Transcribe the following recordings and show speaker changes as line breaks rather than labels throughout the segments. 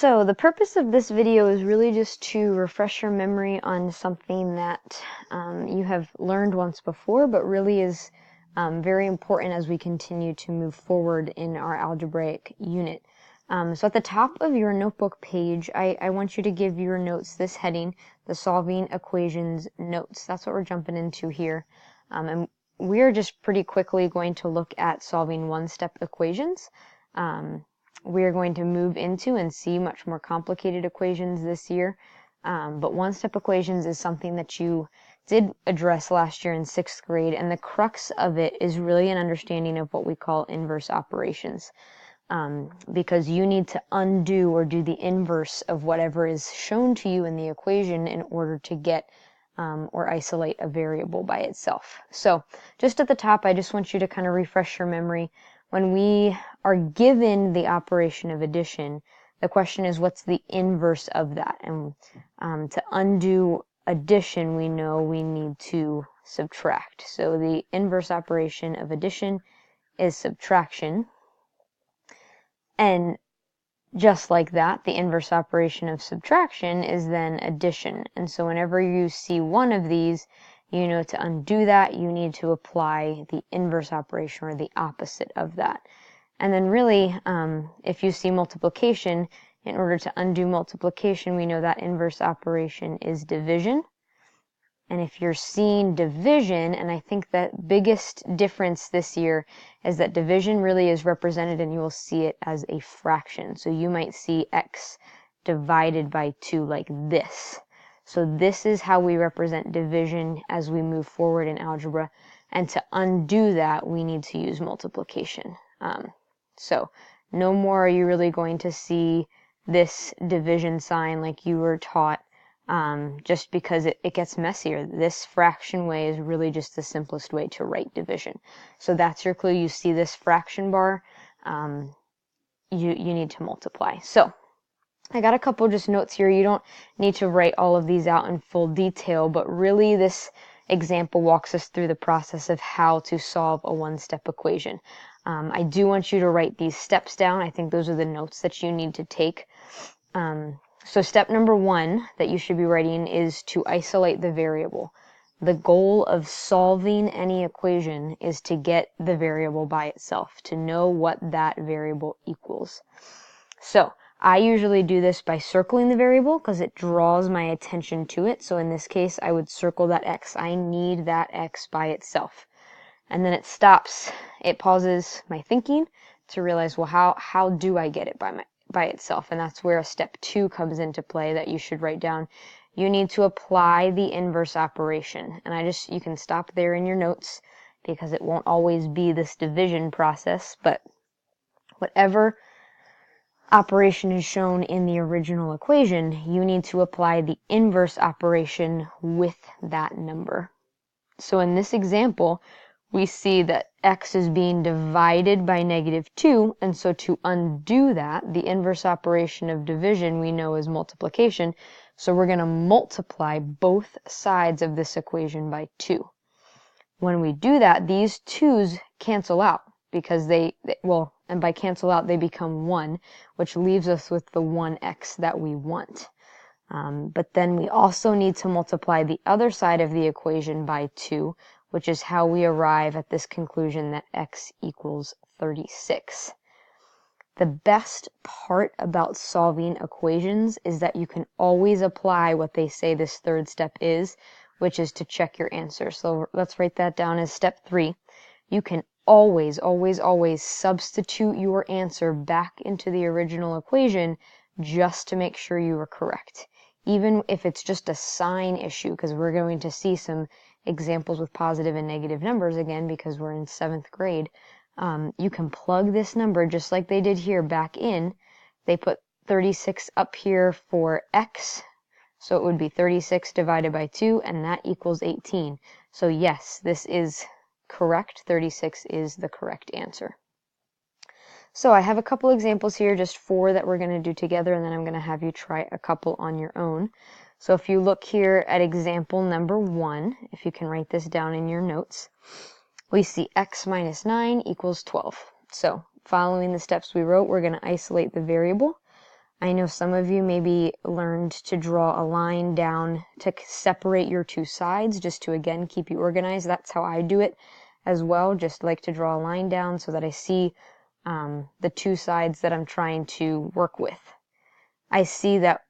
So the purpose of this video is really just to refresh your memory on something that you have learned once before, but really is very important as we continue to move forward in our algebraic unit. So at the top of your notebook page, I want you to give your notes this heading, the Solving Equations Notes. That's what we're jumping into here. And we're just pretty quickly going to look at solving one-step equations. We are going to move into and see much more complicated equations this year. But one-step equations is something that you did address last year in 6th grade, and the crux of it is really an understanding of what we call inverse operations. Because you need to undo or do the inverse of whatever is shown to you in the equation in order to get or isolate a variable by itself. So just at the top, I just want you to kind of refresh your memory. When we are given the operation of addition, the question is, what's the inverse of that? And to undo addition, we know we need to subtract. So the inverse operation of addition is subtraction. And just like that, the inverse operation of subtraction is then addition. And so whenever you see one of these, you know to undo that, you need to apply the inverse operation or the opposite of that. And then really, if you see multiplication, in order to undo multiplication, we know that inverse operation is division. And if you're seeing division, and I think that biggest difference this year is that division really is represented, and you will see it as a fraction. So you might see x divided by 2 like this. So this is how we represent division as we move forward in algebra. And to undo that, we need to use multiplication. So no more are you really going to see this division sign like you were taught. Just because it gets messier. This fraction way is really just the simplest way to write division. So that's your clue. You see this fraction bar, you need to multiply. So I got a couple just notes here. You don't need to write all of these out in full detail, but really this example walks us through the process of how to solve a one-step equation. I do want you to write these steps down. I think those are the notes that you need to take. So step number 1 that you should be writing is to isolate the variable. The goal of solving any equation is to get the variable by itself, to know what that variable equals. So I usually do this by circling the variable because it draws my attention to it. So in this case, I would circle that x. I need that x by itself. And then it stops, it pauses my thinking to realize, well, how do I get it by itself? And that's where a step 2 comes into play that you should write down. You need to apply the inverse operation. And you can stop there in your notes because it won't always be this division process, but whatever operation is shown in the original equation, you need to apply the inverse operation with that number. So in this example, we see that x is being divided by -2, and so to undo that, the inverse operation of division we know is multiplication, so we're going to multiply both sides of this equation by 2. When we do that, these 2's cancel out, because and by cancel out, they become 1, which leaves us with the 1x that we want. But then we also need to multiply the other side of the equation by 2, which is how we arrive at this conclusion that x equals 36. The best part about solving equations is that you can always apply what they say this third step is, which is to check your answer. So let's write that down as step 3. You can always, always, always substitute your answer back into the original equation just to make sure you are correct. Even if it's just a sign issue, because we're going to see some examples with positive and negative numbers again because we're in 7th grade. You can plug this number just like they did here back in. They put 36 up here for x, so it would be 36 divided by 2, and that equals 18. So yes, this is correct. 36 is the correct answer. So I have a couple examples here, just 4 that we're going to do together, and then I'm going to have you try a couple on your own. So if you look here at example number 1, if you can write this down in your notes, we see x minus 9 equals 12. So following the steps we wrote, we're going to isolate the variable. I know some of you maybe learned to draw a line down to separate your two sides, just to, again, keep you organized. That's how I do it as well, just like to draw a line down so that I see the two sides that I'm trying to work with. I see that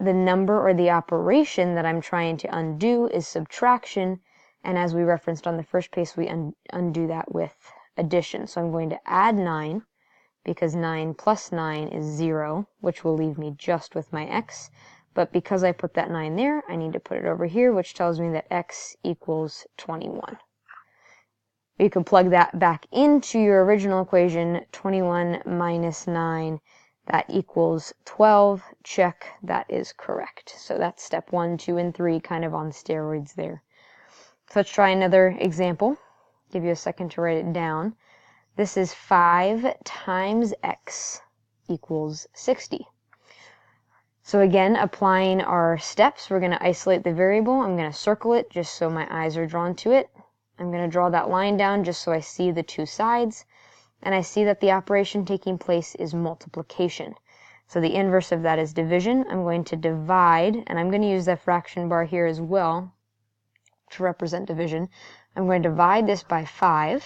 the number or the operation that I'm trying to undo is subtraction, and as we referenced on the first page, we undo that with addition. So I'm going to add 9, because 9 plus 9 is 0, which will leave me just with my x. But because I put that 9 there, I need to put it over here, which tells me that x equals 21. You can plug that back into your original equation, 21 minus 9, that equals 12. Check, that is correct. So that's step 1, 2, and 3 kind of on steroids there. So let's try another example. Give you a second to write it down. This is 5 times x equals 60. So again, applying our steps, we're going to isolate the variable. I'm going to circle it just so my eyes are drawn to it. I'm going to draw that line down just so I see the two sides. And I see that the operation taking place is multiplication. So the inverse of that is division. I'm going to divide, and I'm going to use the fraction bar here as well to represent division. I'm going to divide this by 5.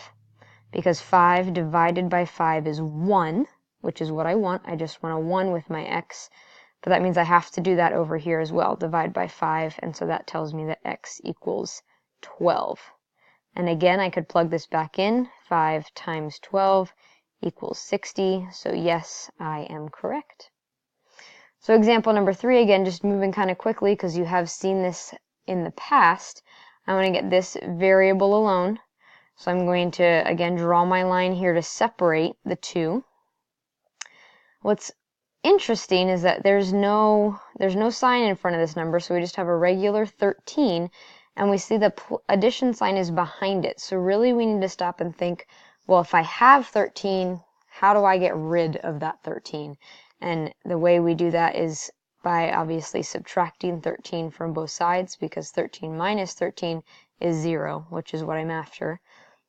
Because 5 divided by 5 is 1, which is what I want. I just want a 1 with my x. But that means I have to do that over here as well. Divide by 5, and so that tells me that x equals 12. And again, I could plug this back in. 5 times 12 equals 60. So yes, I am correct. So example number 3, again, just moving kind of quickly because you have seen this in the past. I want to get this variable alone. So I'm going to, again, draw my line here to separate the two. What's interesting is that there's no sign in front of this number, so we just have a regular 13, and we see the addition sign is behind it. So really we need to stop and think, well, if I have 13, how do I get rid of that 13? And the way we do that is by obviously subtracting 13 from both sides, because 13 minus 13 is 0, which is what I'm after.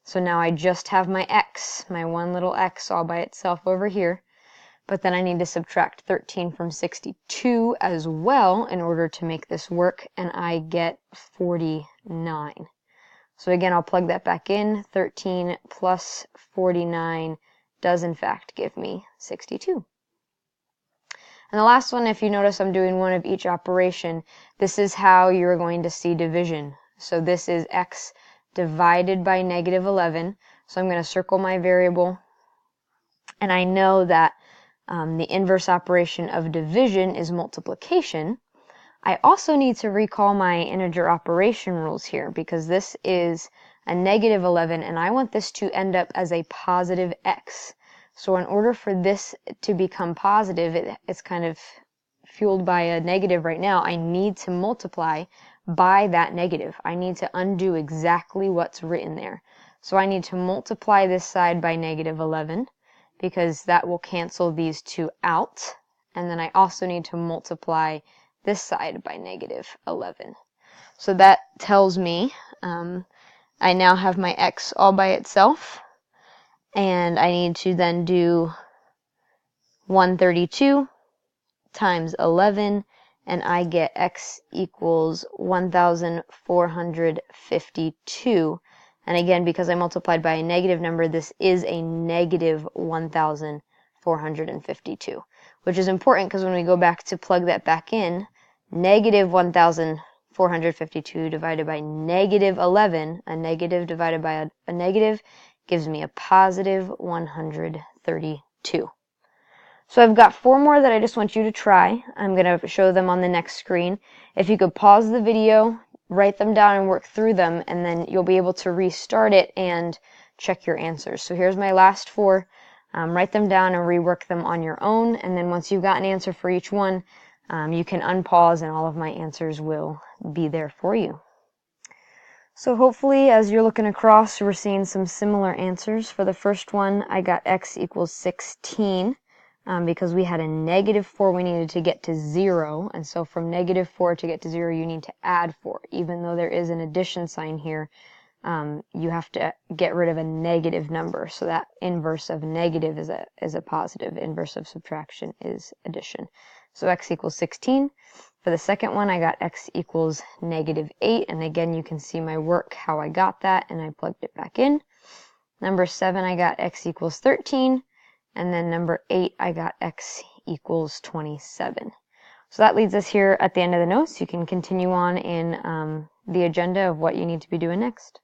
So now I just have my x, my one little x all by itself over here. But then I need to subtract 13 from 62 as well in order to make this work, and I get 49. So again, I'll plug that back in. 13 plus 49 does in fact give me 62. And the last one, if you notice I'm doing one of each operation, this is how you're going to see division. So this is x divided by negative 11. So I'm going to circle my variable. And I know that the inverse operation of division is multiplication. I also need to recall my integer operation rules here, because this is a negative 11, and I want this to end up as a positive x. So in order for this to become positive, it's kind of fueled by a negative right now. I need to multiply by that negative. I need to undo exactly what's written there. So I need to multiply this side by negative 11, because that will cancel these two out. And then I also need to multiply this side by negative 11. So that tells me I now have my x all by itself, and I need to then do 132 times 11, and I get x equals 1,452. And again, because I multiplied by a negative number, this is a negative 1,452, which is important because when we go back to plug that back in, negative 1,452 divided by negative 11, a negative divided by a negative, gives me a positive 132. So I've got 4 more that I just want you to try. I'm going to show them on the next screen. If you could pause the video, write them down and work through them, and then you'll be able to restart it and check your answers. So here's my last 4. Write them down and rework them on your own, and then once you've got an answer for each one, you can unpause and all of my answers will be there for you. So hopefully as you're looking across, we're seeing some similar answers. For the first one, I got x equals 16. Because we had a negative 4, we needed to get to 0, and so from negative 4 to get to 0, you need to add 4. Even though there is an addition sign here, you have to get rid of a negative number. So that inverse of negative is a positive. Inverse of subtraction is addition. So x equals 16. For the second one, I got x equals -8. And again, you can see my work, how I got that, and I plugged it back in. Number 7, I got x equals 13. And then number 8, I got x equals 27. So that leads us here at the end of the notes. You can continue on in the agenda of what you need to be doing next.